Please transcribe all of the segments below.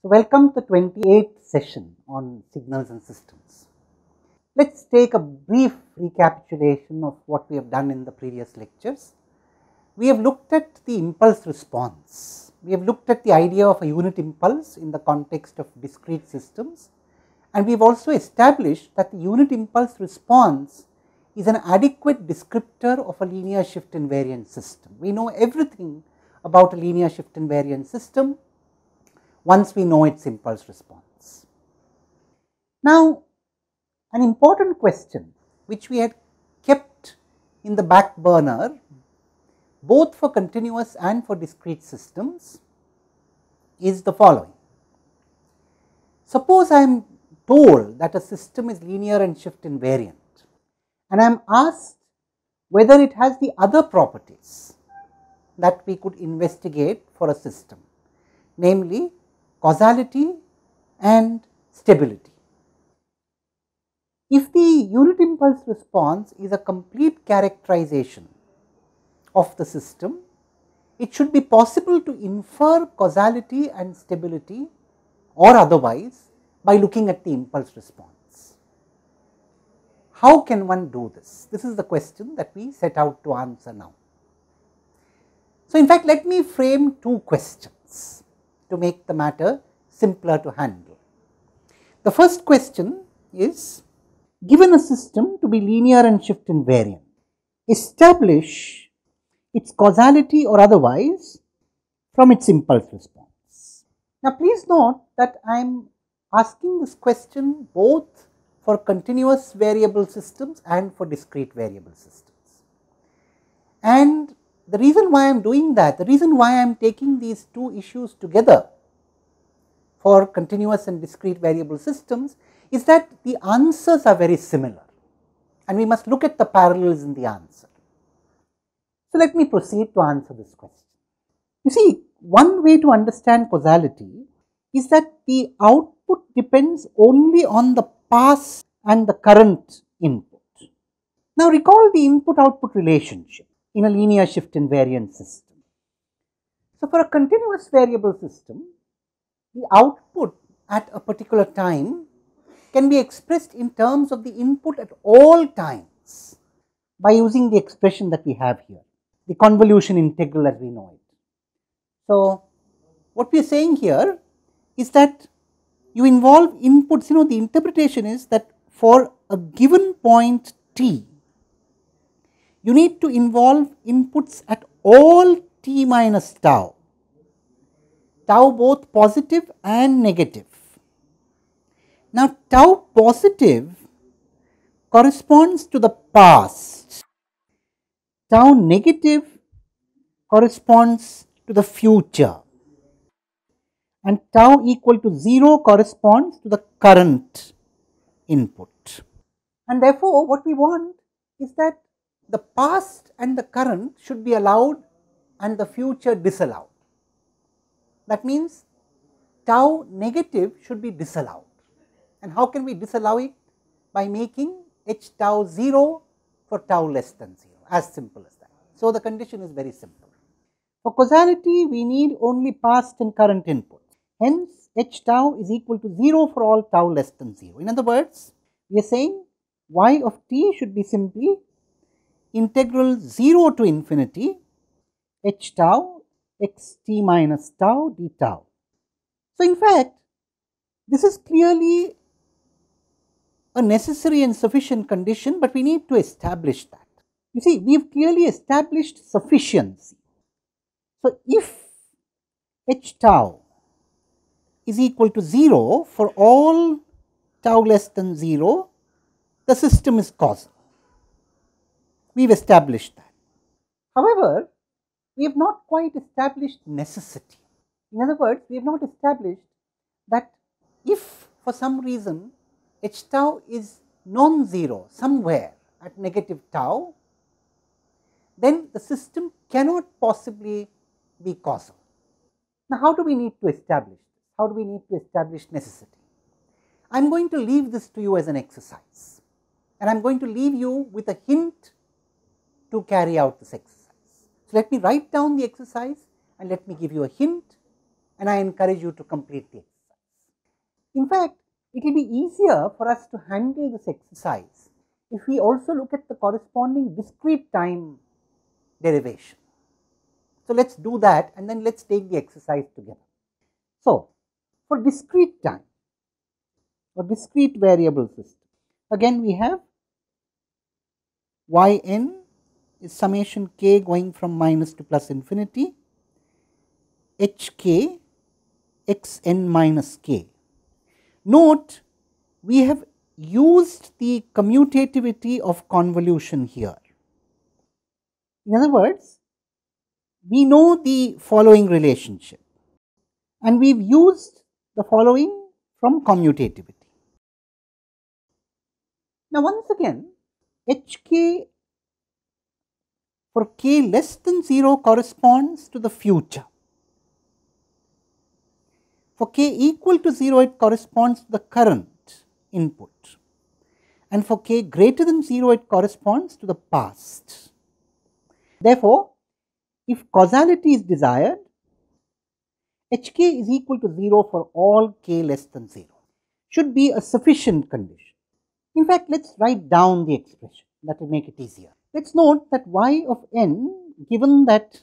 So, welcome to the 28th session on signals and systems. Let us take a brief recapitulation of what we have done in the previous lectures. We have looked at the impulse response. We have looked at the idea of a unit impulse in the context of discrete systems, and we have also established that the unit impulse response is an adequate descriptor of a linear shift invariant system. We know everything about a linear shift invariant system once we know its impulse response. Now, an important question which we had kept in the back burner both for continuous and for discrete systems is the following. Suppose I am told that a system is linear and shift invariant, and I am asked whether it has the other properties that we could investigate for a system, namely causality and stability. If the unit impulse response is a complete characterization of the system, it should be possible to infer causality and stability or otherwise by looking at the impulse response. How can one do this? This is the question that we set out to answer now. So, in fact, let me frame two questions to make the matter simpler to handle. The first question is, given a system to be linear and shift invariant, establish its causality or otherwise from its impulse response. Now, please note that I am asking this question both for continuous variable systems and for discrete variable systems. And the reason why I am doing that, the reason why I am taking these two issues together for continuous and discrete variable systems is that the answers are very similar and we must look at the parallels in the answer. So, let me proceed to answer this question. You see, one way to understand causality is that the output depends only on the past and the current input. Now, recall the input-output relationship in a linear shift invariant system. So, for a continuous variable system, the output at a particular time can be expressed in terms of the input at all times by using the expression that we have here, the convolution integral as we know it. So, what we are saying here is that you involve inputs, the interpretation is that for a given point t, you need to involve inputs at all t minus tau, tau both positive and negative. Now, tau positive corresponds to the past, tau negative corresponds to the future, and tau equal to 0 corresponds to the current input. And therefore, what we want is that the past and the current should be allowed and the future disallowed. That means tau negative should be disallowed. And how can we disallow it? By making h tau 0 for tau less than 0, as simple as that. So, the condition is very simple. For causality, we need only past and current inputs. Hence, h tau is equal to 0 for all tau less than 0. In other words, we are saying y of t should be simply integral 0 to infinity h tau x t minus tau d tau. So, in fact, this is clearly a necessary and sufficient condition, but we need to establish that. You see, we have clearly established sufficiency. So, if h tau is equal to 0 for all tau less than 0, the system is causal. We have established that. However, we have not quite established necessity. In other words, we have not established that if for some reason h tau is non-zero somewhere at negative tau, then the system cannot possibly be causal. Now, how do we need to establish this? How do we need to establish necessity? I am going to leave this to you as an exercise, and I am going to leave you with a hint to carry out this exercise. So, let me write down the exercise and let me give you a hint, and I encourage you to complete the exercise. In fact, it will be easier for us to handle this exercise if we also look at the corresponding discrete time derivation. So, let us do that and then let us take the exercise together. So, for discrete time or discrete variable system, again we have yn is summation k going from minus to plus infinity hk xn minus k. Note, we have used the commutativity of convolution here. In other words, we know the following relationship and we have used the following from commutativity. Now, once again, hk for k less than 0 corresponds to the future. For k equal to 0, it corresponds to the current input, and for k greater than 0, it corresponds to the past. Therefore, if causality is desired, hk is equal to 0 for all k less than 0 should be a sufficient condition. In fact, let us write down the expression, that will make it easier. Let us note that y of n, given that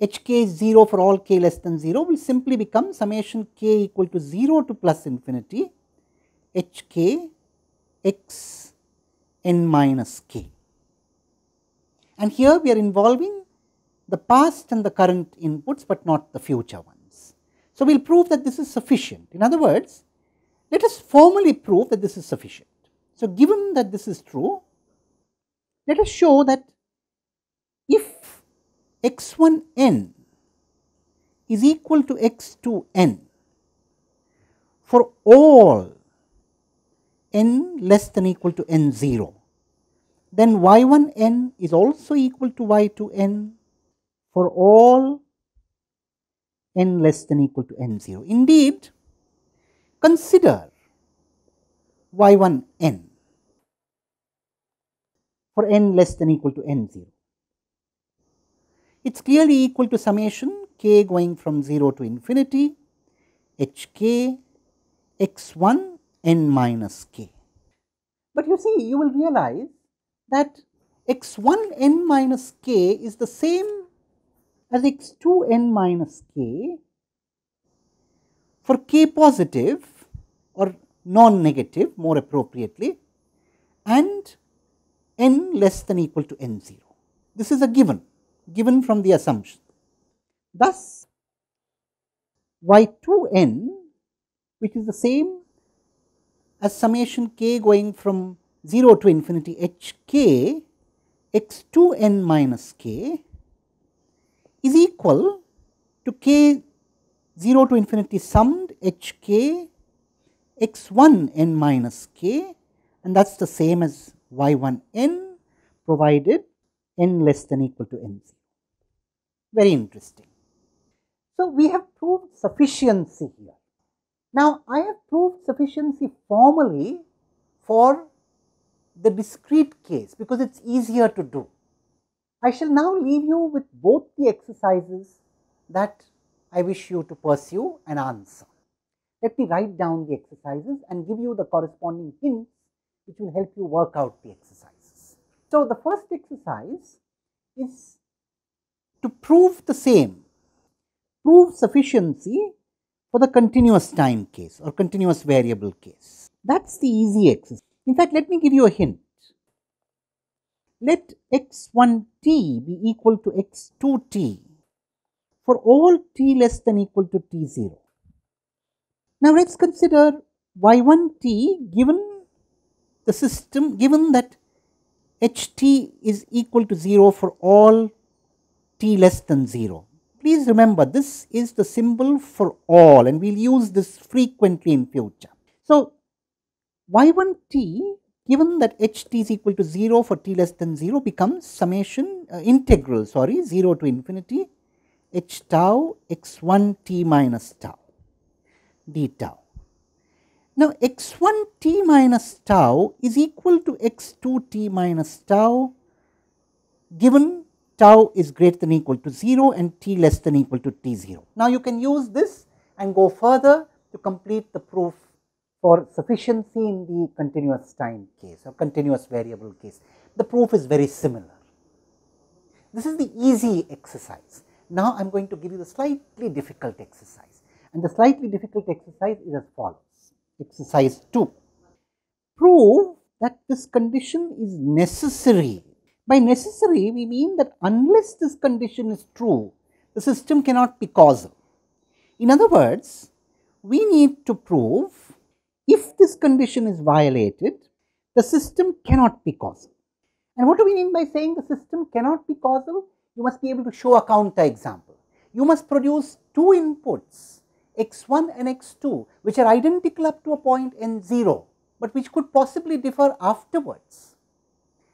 hk is 0 for all k less than 0, will simply become summation k equal to 0 to plus infinity hk x n minus k. And here we are involving the past and the current inputs, but not the future ones. So, we will prove that this is sufficient. In other words, let us formally prove that this is sufficient. So, given that this is true, let us show that if x1n is equal to x2n for all n less than equal to n0, then y1n is also equal to y2n for all n less than equal to n0. Indeed, consider y1n for n less than equal to n0. It is clearly equal to summation k going from 0 to infinity hk x1 n minus k. But you see, you will realize that x1 n minus k is the same as x2 n minus k for k positive or non-negative more appropriately and n less than equal to n0. This is a given from the assumption. Thus, y2n, which is the same as summation k going from 0 to infinity hk x2n minus k, is equal to k 0 to infinity summed hk x1 n minus k, and that is the same as y1n provided n less than equal to n0. Very interesting. So, we have proved sufficiency here. Now, I have proved sufficiency formally for the discrete case because it is easier to do. I shall now leave you with both the exercises that I wish you to pursue and answer. Let me write down the exercises and give you the corresponding hints which will help you work out the exercises. So, the first exercise is to prove the same, prove sufficiency for the continuous time case or continuous variable case. That is the easy exercise. In fact, let me give you a hint. Let x1t be equal to x2t for all t less than equal to t0. Now, let us consider y1t given the system, given that ht is equal to 0 for all t less than 0. Please remember, this is the symbol for all and we will use this frequently in future. So, y1t given that ht is equal to 0 for t less than 0 becomes summation integral 0 to infinity h tau x1t minus tau d tau. Now, x1t minus tau is equal to x2t minus tau given tau is greater than equal to 0 and t less than equal to t0. Now, you can use this and go further to complete the proof for sufficiency in the continuous time case or continuous variable case. The proof is very similar. This is the easy exercise. Now, I am going to give you the slightly difficult exercise, and the slightly difficult exercise is as follows. Exercise 2. Prove that this condition is necessary. By necessary, we mean that unless this condition is true, the system cannot be causal. In other words, we need to prove if this condition is violated, the system cannot be causal. And what do we mean by saying the system cannot be causal? You must be able to show a counter example. You must produce two inputs, x1 and x2, which are identical up to a point n0, but which could possibly differ afterwards,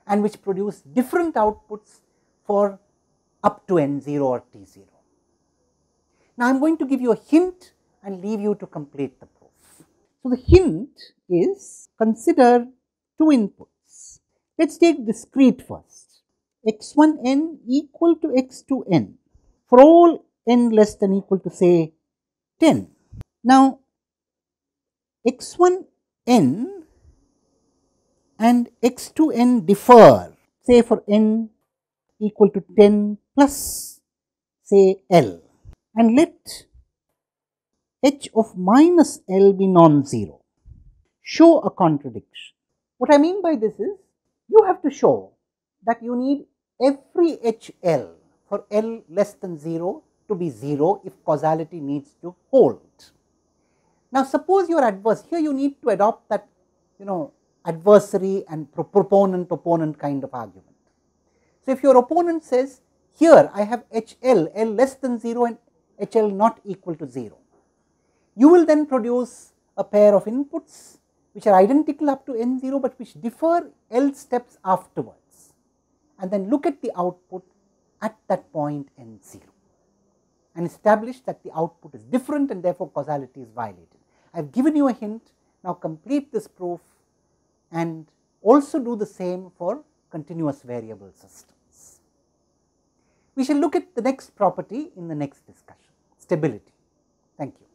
and which produce different outputs for up to n0 or t0. Now, I am going to give you a hint and leave you to complete the proof. So, the hint is consider two inputs. Let us take discrete first, x1n equal to x2n for all n less than equal to say 10. Now, x1n and x2n differ, say for n equal to 10 plus say L, and let h of minus L be non-zero. Show a contradiction. What I mean by this is, you have to show that you need every HL for L less than 0 to be 0 if causality needs to hold. Now, suppose you are adverse. Here you need to adopt that, adversary and proponent-opponent kind of argument. So, if your opponent says, here I have HL, L less than 0 and HL not equal to 0, you will then produce a pair of inputs which are identical up to n0, but which differ L steps afterwards, and then look at the output at that point n0 and establish that the output is different and therefore causality is violated. I have given you a hint. Now, complete this proof and also do the same for continuous variable systems. We shall look at the next property in the next discussion, stability. Thank you.